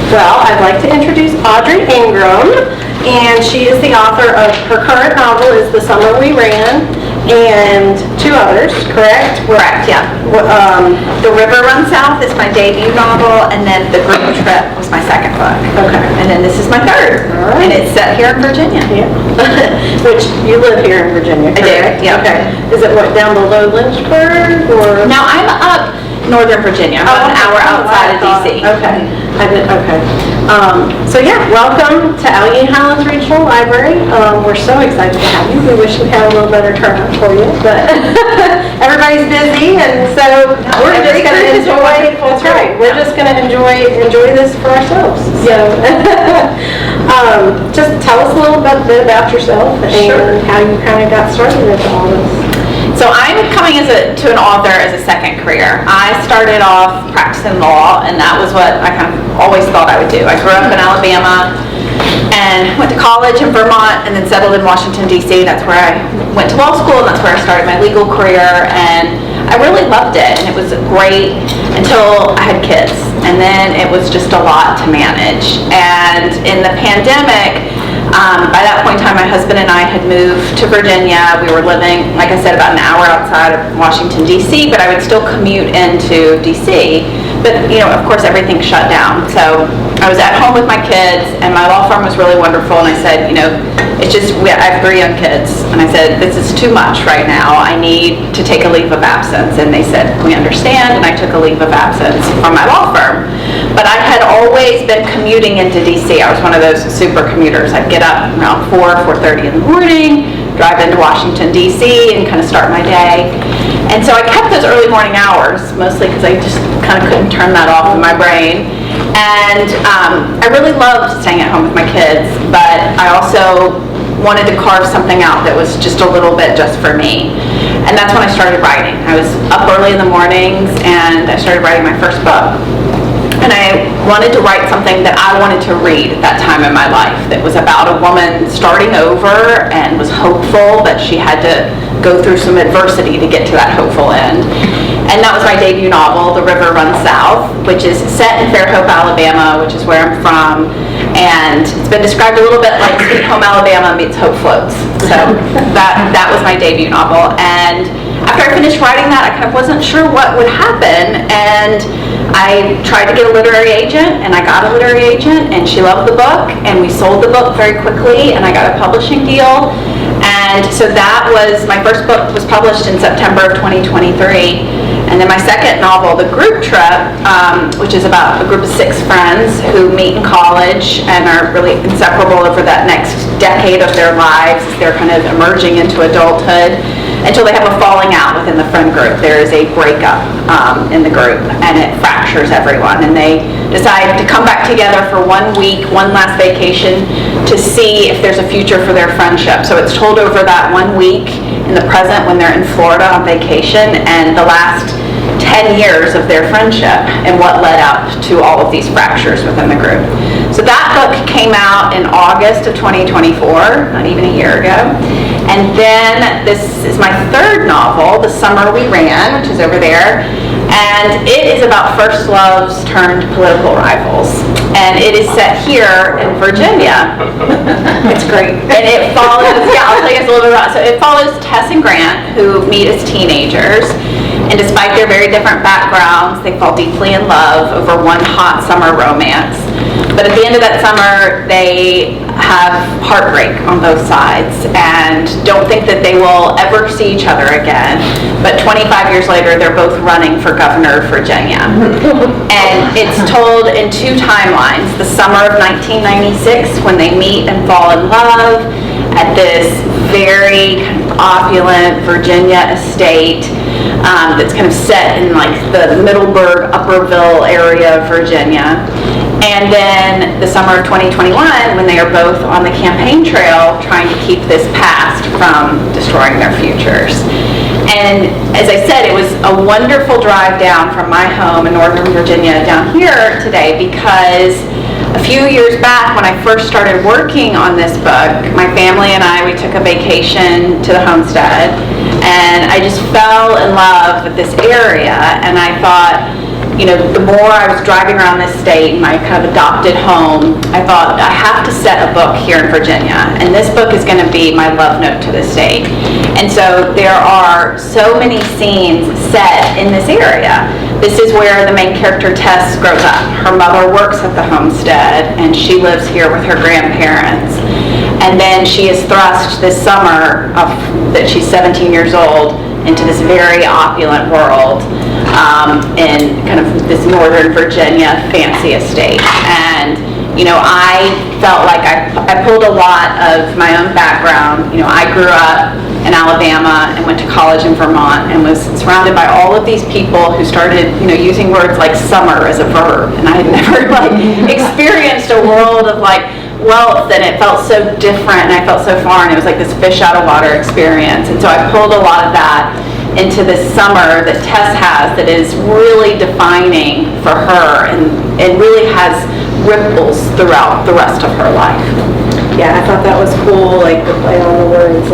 Well, I'd like to introduce Audrey Ingram, and she is the author of her current novel is The Summer We Ran, and two others, correct? Correct, yeah. The River Runs South is my debut novel, and then The Group Trip was my second book. Okay. And then this is my third, and it's set here in Virginia. Yeah. Which, you live here in Virginia, correct? I do, yeah. Okay. Is it what, down below Lynchburg, or? Now, I'm up Northern Virginia, about an hour outside of D.C. Okay. Okay. So yeah, welcome to Alleghany Highlands Regional Library. We're so excited to have you. We wish we had a little better turnout for you, but everybody's busy, and so we're just going to enjoy. That's right. We're just going to enjoy this for ourselves. So just tell us a little bit about yourself and how you kind of got started into all this. So I'm coming to an author as a second career. I started off practicing law, and that was what I kind of always thought I would do. I grew up in Alabama and went to college in Vermont and then settled in Washington, D.C. That's where I went to law school, and that's where I started my legal career. And I really loved it, and it was great until I had kids. And then it was just a lot to manage. And in the pandemic, by that point in time, my husband and I had moved to Virginia. We were living, like I said, about an hour outside of Washington, D.C., but I would still commute into D.C. But, of course, everything shut down. So I was at home with my kids, and my law firm was really wonderful, and I said, it's just, I have 3 young kids, and I said, this is too much right now. I need to take a leave of absence. And they said, we understand, and I took a leave of absence from my law firm. But I had always been commuting into D.C. I was one of those super commuters. I'd get up around 4:30 in the morning, drive into Washington, D.C., and kind of start my day. And so I kept those early morning hours, mostly because I just kind of couldn't turn that off in my brain. And I really loved staying at home with my kids, but I also wanted to carve something out that was just a little bit just for me. And that's when I started writing. I was up early in the mornings, and I started writing my first book. And I wanted to write something that I wanted to read at that time in my life that was about a woman starting over and was hopeful, but she had to go through some adversity to get to that hopeful end. And that was my debut novel, The River Runs South, which is set in Fairhope, Alabama, which is where I'm from. And it's been described a little bit like Sweet Home Alabama meets Hope Floats. So that was my debut novel. And after I finished writing that, I kind of wasn't sure what would happen. And I tried to get a literary agent, and I got a literary agent, and she loved the book, and we sold the book very quickly, and I got a publishing deal. And so that was, my first book was published in September of 2023. And then my second novel, The Group Trip, which is about a group of 6 friends who meet in college and are really inseparable over that next decade of their lives as they're kind of emerging into adulthood, until they have a falling out within the friend group. There is a breakup in the group, and it fractures everyone. And they decide to come back together for 1 week, one last vacation, to see if there's a future for their friendship. So it's told over that 1 week in the present when they're in Florida on vacation, and the last 10 years of their friendship and what led up to all of these fractures within the group. So that book came out in August of 2024, not even a year ago. And then this is my third novel, The Summer We Ran, which is over there. And it is about first loves turned political rivals. And it is set here in Virginia. It's great. And it follows, I'll tell you guys a little bit about it. So it follows Tess and Grant, who meet as teenagers. And despite their very different backgrounds, they fall deeply in love over one hot summer romance. But at the end of that summer, they have heartbreak on both sides and don't think that they will ever see each other again. But 25 years later, they're both running for governor of Virginia. And it's told in 2 timelines. The summer of 1996, when they meet and fall in love at this very kind of opulent Virginia estate that's kind of set in like the Middleburg, Upperville area of Virginia. And then the summer of 2021, when they are both on the campaign trail trying to keep this past from destroying their futures. And as I said, it was a wonderful drive down from my home in Northern Virginia down here today, because a few years back when I first started working on this book, my family and I, we took a vacation to the homestead, and I just fell in love with this area, and I thought, the more I was driving around this state, my kind of adopted home, I thought, I have to set a book here in Virginia, and this book is going to be my love note to the state. And so there are so many scenes set in this area. This is where the main character, Tess, grows up. Her mother works at the homestead, and she lives here with her grandparents. And then she is thrust this summer, that she's 17 years old, into this very opulent world in kind of this Northern Virginia fancy estate. And I felt like I pulled a lot of my own background. I grew up in Alabama and went to college in Vermont and was surrounded by all of these people who started, using words like summer as a verb. And I had never experienced a world of wealth, and it felt so different, and I felt so foreign. It was like this fish out of water experience. And so I pulled a lot of that into this summer that Tess has that is really defining for her and really has ripples throughout the rest of her life. Yeah, I thought that was cool, the play on the words,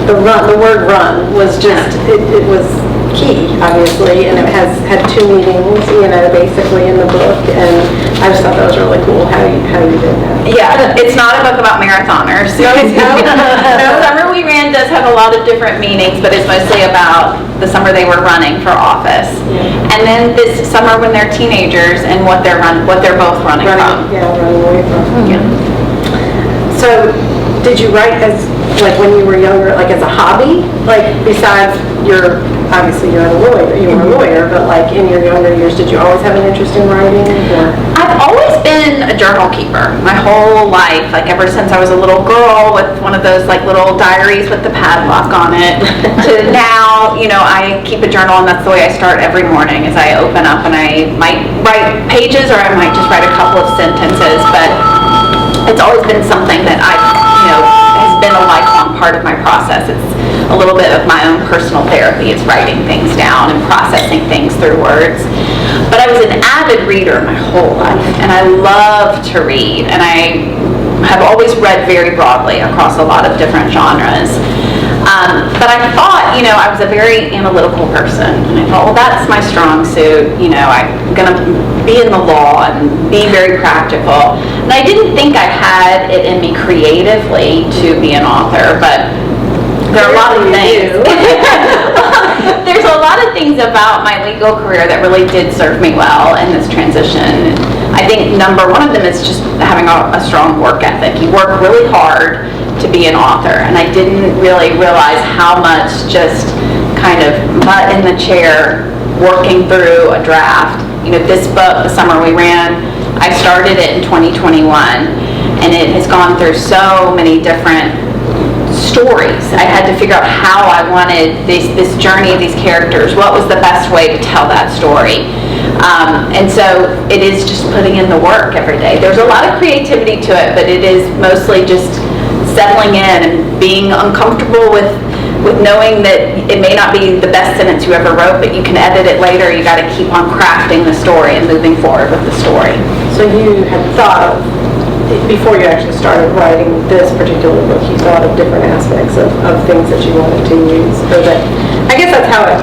about the word run was just, it was key, obviously, and it had two meanings, basically in the book, and I just thought that was really cool how you did that. Yeah, it's not a book about marathoners. No, Summer We Ran does have a lot of different meanings, but it's mostly about the summer they were running for office. Yeah. And then this summer when they're teenagers and what they're both running from. Yeah, running away from. Yeah. So, did you write as when you were younger, as a hobby? Besides obviously you were a lawyer, but in your younger years, did you always have an interest in writing? Or? I've always been a journal keeper my whole life, ever since I was a little girl with one of those little diaries with the padlock on it, to now, I keep a journal, and that's the way I start every morning, is I open up and I might write pages, or I might just write a couple of sentences, but it's always been something that has been a lifelong part of my process. It's a little bit of my own personal therapy. It's writing things down and processing things through words. But I was an avid reader my whole life, and I love to read, and I have always read very broadly across a lot of different genres. But I thought, I was a very analytical person, and I thought, well, that's my strong suit. I'm going to be in the law and be very practical. And I didn't think I had it in me creatively to be an author, but there are a lot of things. There's a lot of things about my legal career that really did serve me well in this transition. I think one of them is just having a strong work ethic. You work really hard to be an author, and I didn't really realize how much just kind of butt in the chair working through a draft. This book, The Summer We Ran, I started it in 2021, and it has gone through so many different stories. I had to figure out how I wanted this journey of these characters, what was the best way to tell that story. And so it is just putting in the work every day. There's a lot of creativity to it, but it is mostly just settling in and being uncomfortable with knowing that it may not be the best sentence you ever wrote, but you can edit it later. You got to keep on crafting the story and moving forward with the story. So you had thought of, before you actually started writing this particular book, you thought of different aspects of things that you wanted to use, so that, I guess that's how it,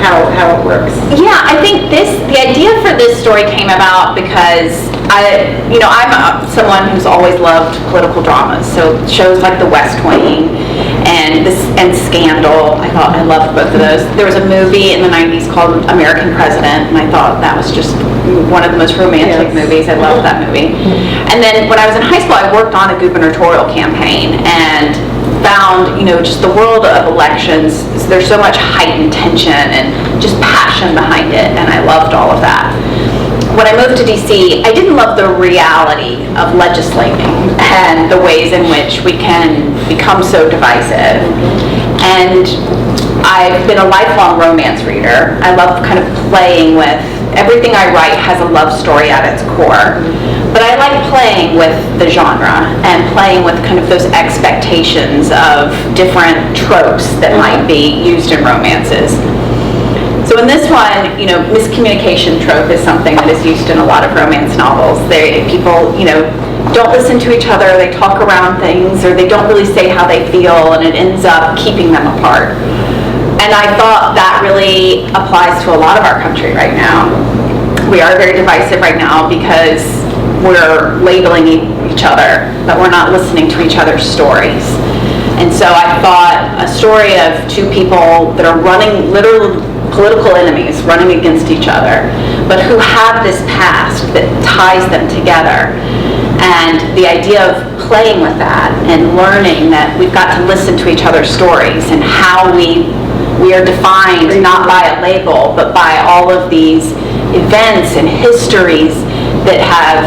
how it works. Yeah, I think the idea for this story came about because I'm someone who's always loved political dramas, so shows like The West Wing and Scandal. I loved both of those. There was a movie in the 90s called American President, and I thought that was just one of the most romantic movies. I loved that movie. And then when I was in high school, I worked on a gubernatorial campaign and found, just the world of elections, there's so much heightened tension and just passion behind it, and I loved all of that. When I moved to DC, I didn't love the reality of legislating and the ways in which we can become so divisive. And I've been a lifelong romance reader. I love kind of playing with, everything I write has a love story at its core. But I like playing with the genre and playing with kind of those expectations of different tropes that might be used in romances. So in this one, miscommunication trope is something that is used in a lot of romance novels. People, don't listen to each other, they talk around things, or they don't really say how they feel, and it ends up keeping them apart. And I thought that really applies to a lot of our country right now. We are very divisive right now because we're labeling each other, but we're not listening to each other's stories. And so I thought a story of two people that are running, literal political enemies, running against each other, but who have this past that ties them together. And the idea of playing with that and learning that we've got to listen to each other's stories and how we are defined not by a label, but by all of these events and histories that have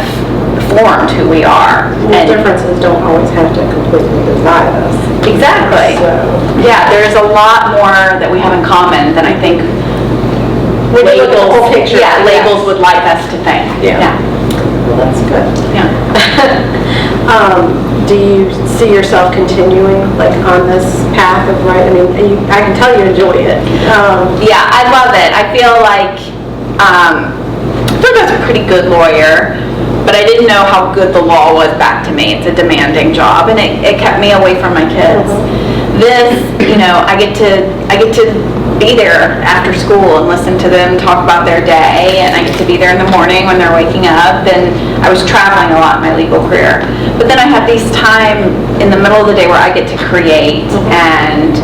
formed who we are. And differences don't always have to completely divide us. Exactly. So. Yeah, there's a lot more that we have in common than I think labels would like us to think. Yeah. Well, that's good. Yeah. Do you see yourself continuing on this path of writing? I mean, I can tell you enjoy it. Yeah, I love it. I feel like I was a pretty good lawyer, but I didn't know how good the law was back to me. It's a demanding job, and it kept me away from my kids. This, I get to be there after school and listen to them talk about their day, and I get to be there in the morning when they're waking up, and I was traveling a lot in my legal career. But then I have these time in the middle of the day where I get to create and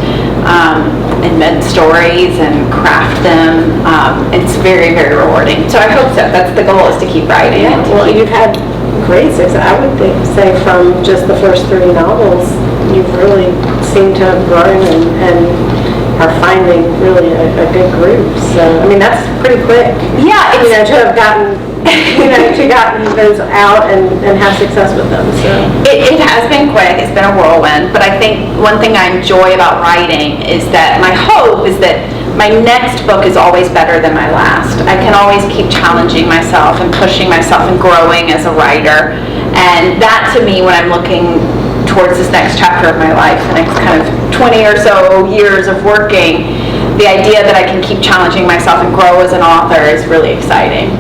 invent stories and craft them. It's very, very rewarding. So I hope so. That's the goal, is to keep writing. Yeah, well, you've had great success. I would say from just the first 3 novels, you've really seemed to have grown and are finding really a good group. So, I mean, that's pretty quick. Yeah, to have gotten, those out and have success with them. So it has been quick. It's been a whirlwind. But I think one thing I enjoy about writing is that my hope is that my next book is always better than my last. I can always keep challenging myself and pushing myself and growing as a writer. And that, to me, when I'm looking towards this next chapter of my life, the next kind of 20 or so years of working, the idea that I can keep challenging myself and grow as an author is really exciting.